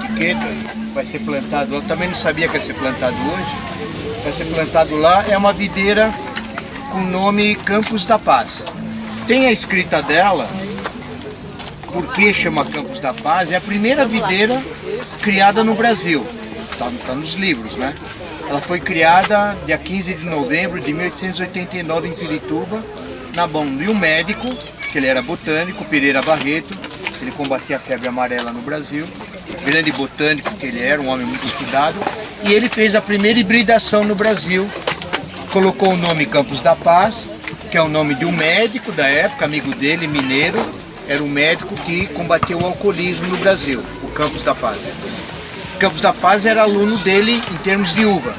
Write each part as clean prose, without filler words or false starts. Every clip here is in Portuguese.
etiqueta, vai ser plantado lá. Eu também não sabia que ia ser plantado hoje. Vai ser plantado lá. É uma videira com o nome Campos da Paz. Tem a escrita dela, por que chama Campos da Paz. É a primeira videira criada no Brasil. Tá nos livros, né? Ela foi criada dia 15 de novembro de 1889 em Pirituba, na mão de um médico, que ele era botânico, Pereira Barreto. Ele combatia a febre amarela no Brasil. Grande botânico que ele era, um homem muito estudado. E ele fez a primeira hibridação no Brasil. Colocou o nome Campos da Paz, que é o nome de um médico da época, amigo dele, mineiro. Era um médico que combatia o alcoolismo no Brasil, o Campos da Paz. Campos da Paz era aluno dele em termos de uva.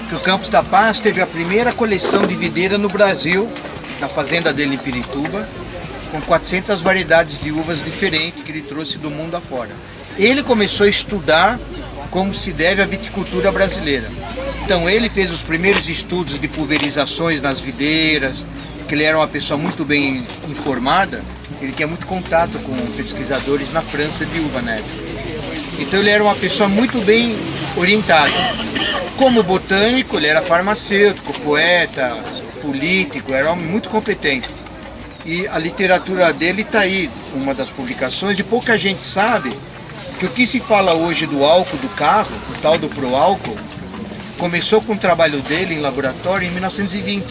Que o Campos da Paz teve a primeira coleção de videira no Brasil, na fazenda dele em Pirituba, com 400 variedades de uvas diferentes que ele trouxe do mundo afora. Ele começou a estudar como se deve a viticultura brasileira. Então ele fez os primeiros estudos de pulverizações nas videiras, que ele era uma pessoa muito bem informada, ele tinha muito contato com pesquisadores na França de uva na época. Então ele era uma pessoa muito bem orientada. Como botânico, ele era farmacêutico, poeta, político, era um homem muito competente. E a literatura dele está aí, uma das publicações, e pouca gente sabe que o que se fala hoje do álcool do carro, o tal do proálcool, começou com o trabalho dele em laboratório em 1920.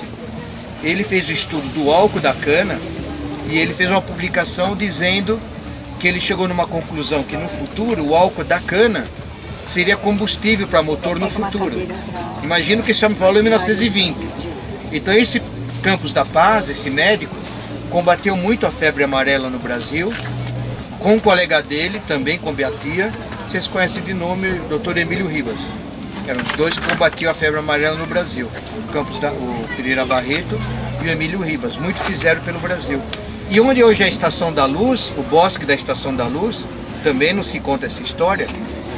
Ele fez o estudo do álcool da cana e ele fez uma publicação dizendo que ele chegou numa conclusão que no futuro o álcool da cana seria combustível para motor no futuro. Imagina o que esse homem falou em 1920. Então esse Campos da Paz, esse médico, combateu muito a febre amarela no Brasil, com um colega dele também combatia, vocês conhecem de nome o Dr. Emílio Ribas. Eram os dois que combatiam a febre amarela no Brasil, o Pereira Barreto e o Emílio Ribas, muito fizeram pelo Brasil. E onde hoje é a Estação da Luz, o bosque da Estação da Luz, também não se conta essa história,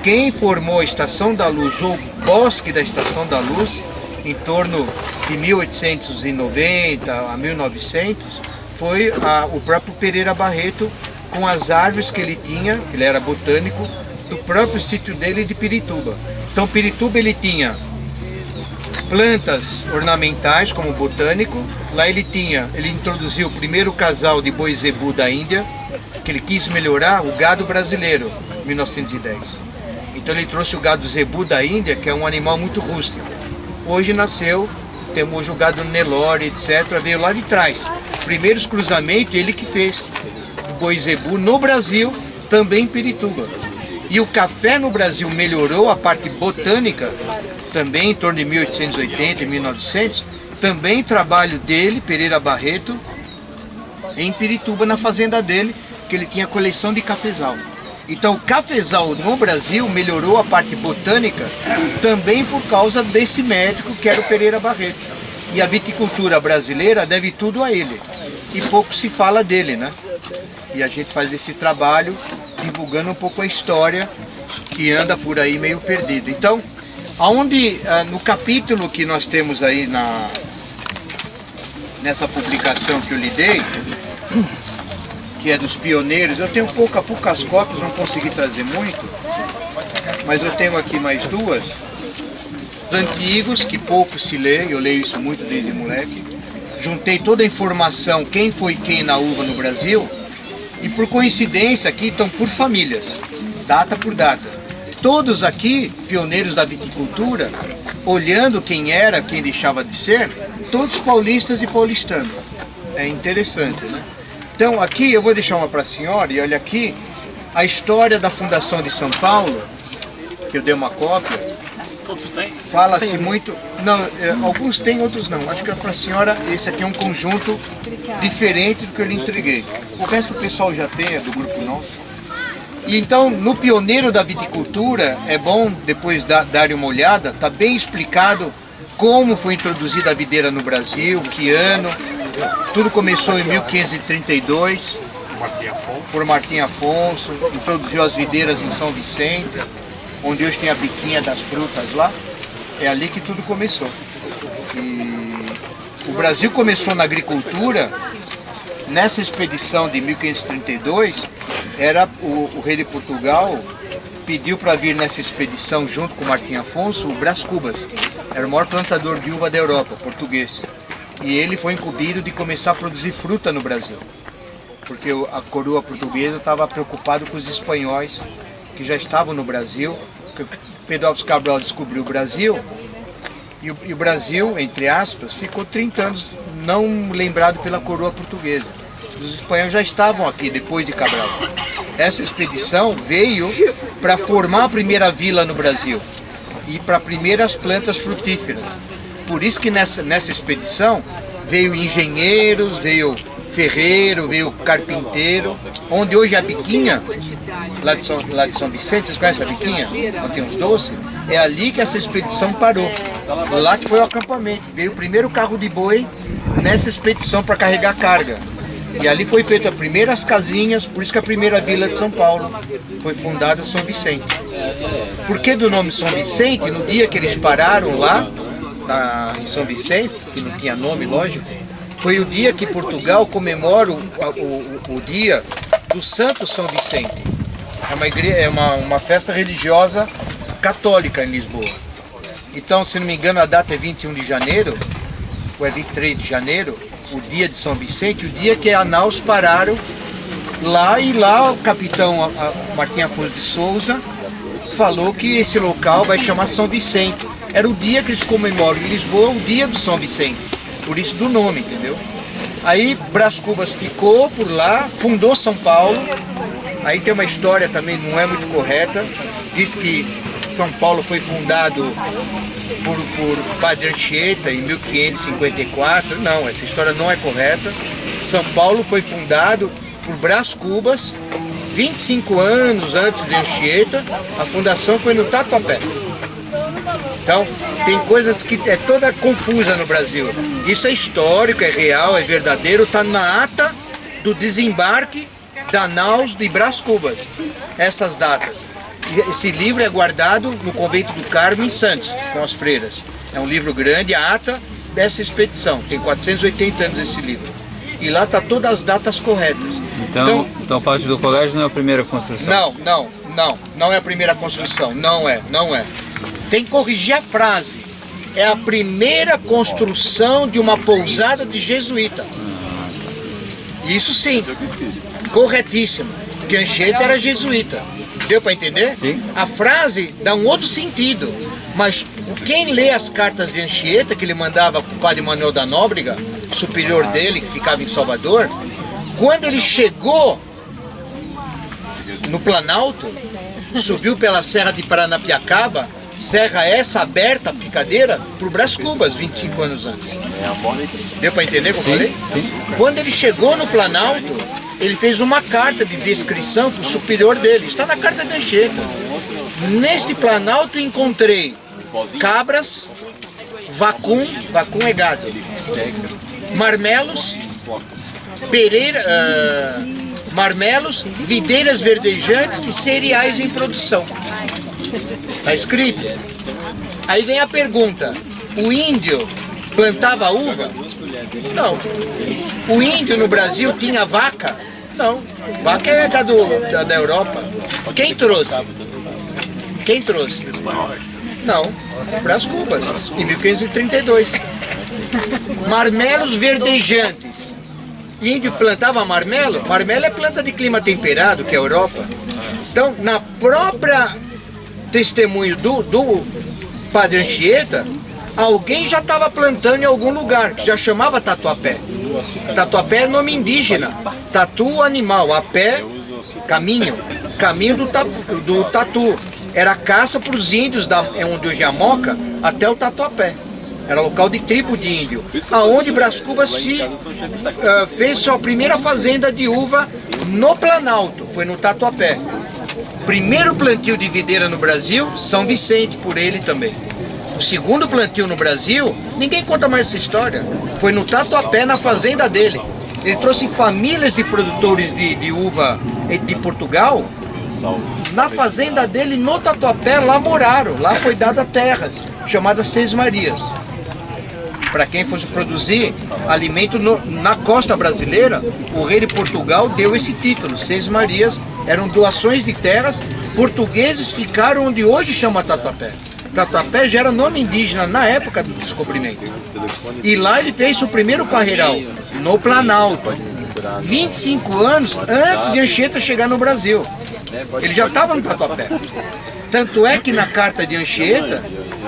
quem formou a Estação da Luz, ou bosque da Estação da Luz, em torno de 1890 a 1900, foi o próprio Pereira Barreto, com as árvores que ele tinha, ele era botânico, do próprio sítio dele de Pirituba. Então Pirituba ele tinha plantas ornamentais como botânico, lá ele introduziu o primeiro casal de boi zebu da Índia, que ele quis melhorar o gado brasileiro, em 1910. Então ele trouxe o gado zebu da Índia, que é um animal muito rústico. Hoje temos hoje o gado Nelore, etc., veio lá de trás. Primeiros cruzamentos ele que fez, o boi zebu no Brasil, também em Pirituba. E o café no Brasil melhorou a parte botânica, também em torno de 1880 e 1900, também trabalho dele, Pereira Barreto, em Pirituba, na fazenda dele, que ele tinha coleção de cafezal. Então o cafezal no Brasil melhorou a parte botânica também por causa desse médico que era o Pereira Barreto. E a viticultura brasileira deve tudo a ele. E pouco se fala dele, né? E a gente faz esse trabalho divulgando um pouco a história que anda por aí meio perdido. Então, no capítulo que nós temos aí nessa publicação que eu lhe dei, que é dos pioneiros, eu tenho poucas cópias, não consegui trazer muito, mas eu tenho aqui mais duas, antigos, que pouco se lê, eu leio isso muito desde moleque, juntei toda a informação, quem foi quem na uva no Brasil, e por coincidência aqui estão por famílias, data por data. Todos aqui, pioneiros da viticultura, olhando quem era, quem deixava de ser, todos paulistas e paulistanos. É interessante, né? Então aqui eu vou deixar uma para a senhora, e olha aqui, a história da fundação de São Paulo, que eu dei uma cópia. Todos têm? Fala-se muito, não, alguns têm, outros não. Acho que para a senhora esse aqui é um conjunto diferente do que eu lhe entreguei. O resto o pessoal já tem, é do grupo nosso. E então, no Pioneiro da Viticultura, é bom depois darem uma olhada, está bem explicado como foi introduzida a videira no Brasil, que ano. Tudo começou em 1532, por Martim Afonso, introduziu as videiras em São Vicente, onde hoje tem a biquinha das frutas lá. É ali que tudo começou. E o Brasil começou na agricultura. Nessa expedição de 1532, era o rei de Portugal, pediu para vir nessa expedição junto com o Martim Afonso o Brás Cubas. Era o maior plantador de uva da Europa, português. E ele foi incumbido de começar a produzir fruta no Brasil. Porque a coroa portuguesa estava preocupada com os espanhóis que já estavam no Brasil. Pedro Álvares Cabral descobriu o Brasil e o Brasil, entre aspas, ficou 30 anos não lembrado pela coroa portuguesa. Os espanhóis já estavam aqui depois de Cabral. Essa expedição veio para formar a primeira vila no Brasil e para primeiras plantas frutíferas. Por isso que nessa expedição veio engenheiros, veio ferreiro, veio carpinteiro, onde hoje a Biquinha, lá de São Vicente, vocês conhecem a Biquinha? Onde tem os doces? É ali que essa expedição parou. Lá que foi o acampamento. Veio o primeiro carro de boi nessa expedição para carregar carga. E ali foi feita as primeiras casinhas, por isso que a primeira vila de São Paulo foi fundada em São Vicente. Por que do nome São Vicente? No dia que eles pararam lá, em São Vicente, que não tinha nome, lógico, foi o dia que Portugal comemora o dia do Santo São Vicente. É uma festa religiosa católica em Lisboa. Então, se não me engano, a data é 21 de janeiro, ou é 23 de janeiro, o dia de São Vicente, o dia que a naus pararam lá, e lá o capitão Martim Afonso de Souza falou que esse local vai chamar São Vicente. Era o dia que eles comemoram em Lisboa, o dia do São Vicente, por isso do nome, entendeu? Aí Brás Cubas ficou por lá, fundou São Paulo. Aí tem uma história também, não é muito correta, diz que São Paulo foi fundado por Padre Anchieta em 1554, não, essa história não é correta. São Paulo foi fundado por Brás Cubas, 25 anos antes de Anchieta, a fundação foi no Tatuapé. Então, tem coisas que é toda confusa no Brasil. Isso é histórico, é real, é verdadeiro, está na ata do desembarque da naus de Brás Cubas, essas datas. Esse livro é guardado no Convento do Carmo, em Santos, com as freiras. É um livro grande, a ata dessa expedição. Tem 480 anos esse livro. E lá está todas as datas corretas. Então o Pátio do Colégio não é a primeira construção? Não é a primeira construção. Não é. Tem que corrigir a frase. É a primeira construção de uma pousada de jesuíta. Isso sim, corretíssimo. Porque Anchieta era jesuíta. Deu para entender? Sim. A frase dá um outro sentido, mas quem lê as cartas de Anchieta, que ele mandava para o padre Manuel da Nóbrega, superior dele, que ficava em Salvador, quando ele chegou no Planalto, subiu pela Serra de Paranapiacaba, serra essa aberta, picadeira, para o Brás Cubas, 25 anos antes. Deu para entender o que eu falei? Sim. Quando ele chegou no Planalto, ele fez uma carta de descrição para o superior dele. Está na carta de Anchieta. Neste Planalto encontrei cabras, vacum é gado, marmelos, videiras verdejantes e cereais em produção. Está escrito. Aí vem a pergunta: o índio plantava uva? Não. O índio no Brasil tinha vaca? Não. Vaca é da Europa. Quem trouxe? Não. Brás Cubas, em 1532. Marmelos verdejantes. Índio plantava marmelo? Marmelo é planta de clima temperado, que é a Europa. Então, na própria testemunho do Padre Anchieta, alguém já estava plantando em algum lugar, que já chamava Tatuapé. Tatuapé é nome indígena. Tatu, animal. Apé, caminho. Caminho do tatu. Era caça para os índios, onde hoje é a Moca, até o Tatuapé. Era local de tribo de índio. Aonde Brás Cubas fez sua primeira fazenda de uva no Planalto. Foi no Tatuapé. Primeiro plantio de videira no Brasil, São Vicente, por ele também. O segundo plantio no Brasil, ninguém conta mais essa história. Foi no Tatuapé, na fazenda dele. Ele trouxe famílias de produtores de uva de Portugal. Na fazenda dele, no Tatuapé, lá moraram. Lá foi dada terras, chamadas Seis Marias. Para quem fosse produzir alimento na costa brasileira, o rei de Portugal deu esse título. Seis Marias eram doações de terras portugueses ficaram onde hoje chama Tatuapé. Tatuapé já era nome indígena na época do descobrimento. E lá ele fez o primeiro parreiral, no Planalto. 25 anos antes de Anchieta chegar no Brasil. Ele já estava no Tatuapé. Tanto é que na carta de Anchieta,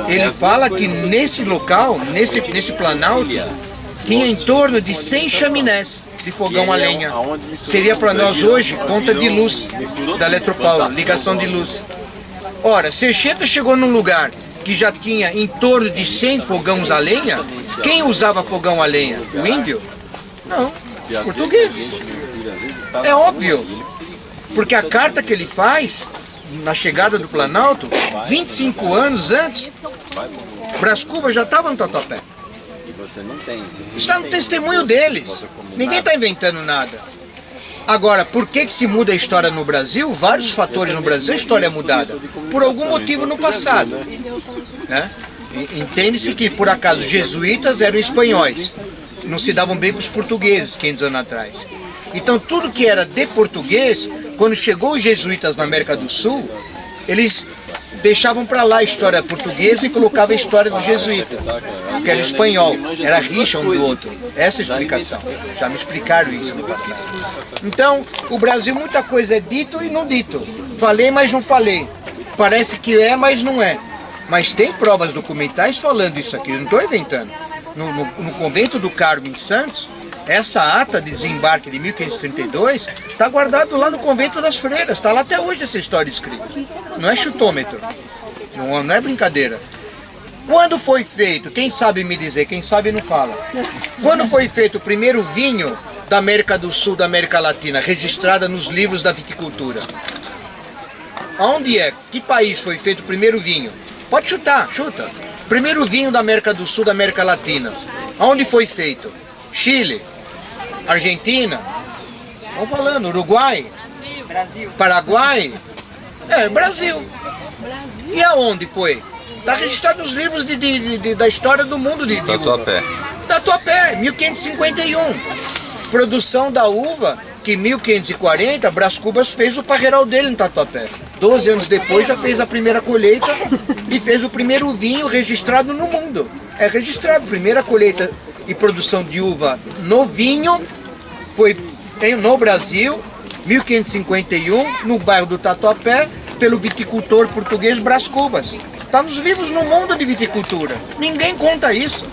ele fala que nesse local, nesse Planalto, tinha em torno de 100 chaminés de fogão a lenha. Seria para nós hoje ponta de luz da Eletropaulo, ligação de luz. Ora, se Anchieta chegou num lugar que já tinha em torno de 100 fogões a lenha, quem usava fogão a lenha? O índio? Não, os portugueses. É óbvio, porque a carta que ele faz, na chegada do Planalto, 25 anos antes, Brás Cubas já estava no Tatuapé. Está no testemunho deles. Ninguém está inventando nada. Agora, por que se muda a história no Brasil? Vários fatores no Brasil, a história é mudada. Por algum motivo no passado. Né? Entende-se que, por acaso, os jesuítas eram espanhóis. Não se davam bem com os portugueses 500 anos atrás. Então, tudo que era de português, quando chegou os jesuítas na América do Sul, eles deixavam para lá a história portuguesa e colocavam a história do jesuíta, que era espanhol, era rixa um do outro. Essa é a explicação. Já me explicaram isso no passado. Então, o Brasil, muita coisa é dito e não dito. Falei, mas não falei. Parece que é, mas não é. Mas tem provas documentais falando isso aqui, eu não estou inventando. No convento do Carmo, em Santos, essa ata de desembarque de 1532 está guardado lá no convento das freiras, está lá até hoje essa história escrita. Não é chutômetro, não é brincadeira. Quando foi feito, quem sabe me dizer, quem sabe não fala. Quando foi feito o primeiro vinho da América do Sul, da América Latina, registrada nos livros da viticultura? Aonde é? Que país foi feito o primeiro vinho? Pode chutar, chuta. Primeiro vinho da América do Sul, da América Latina. Aonde foi feito? Chile, Argentina, vamos falando, Uruguai, Brasil. Paraguai, Brasil. E aonde foi? Está registrado nos livros da história do mundo de Tatuapé. Tatuapé, 1551. Produção da uva, que em 1540, Brás Cubas fez o parreiral dele no Tatuapé. 12 anos depois já fez a primeira colheita e fez o primeiro vinho registrado no mundo. É registrado, primeira colheita e produção de uva no vinho foi no Brasil, 1551, no bairro do Tatuapé, pelo viticultor português Brás Cubas. Está nos livros no mundo de viticultura. Ninguém conta isso.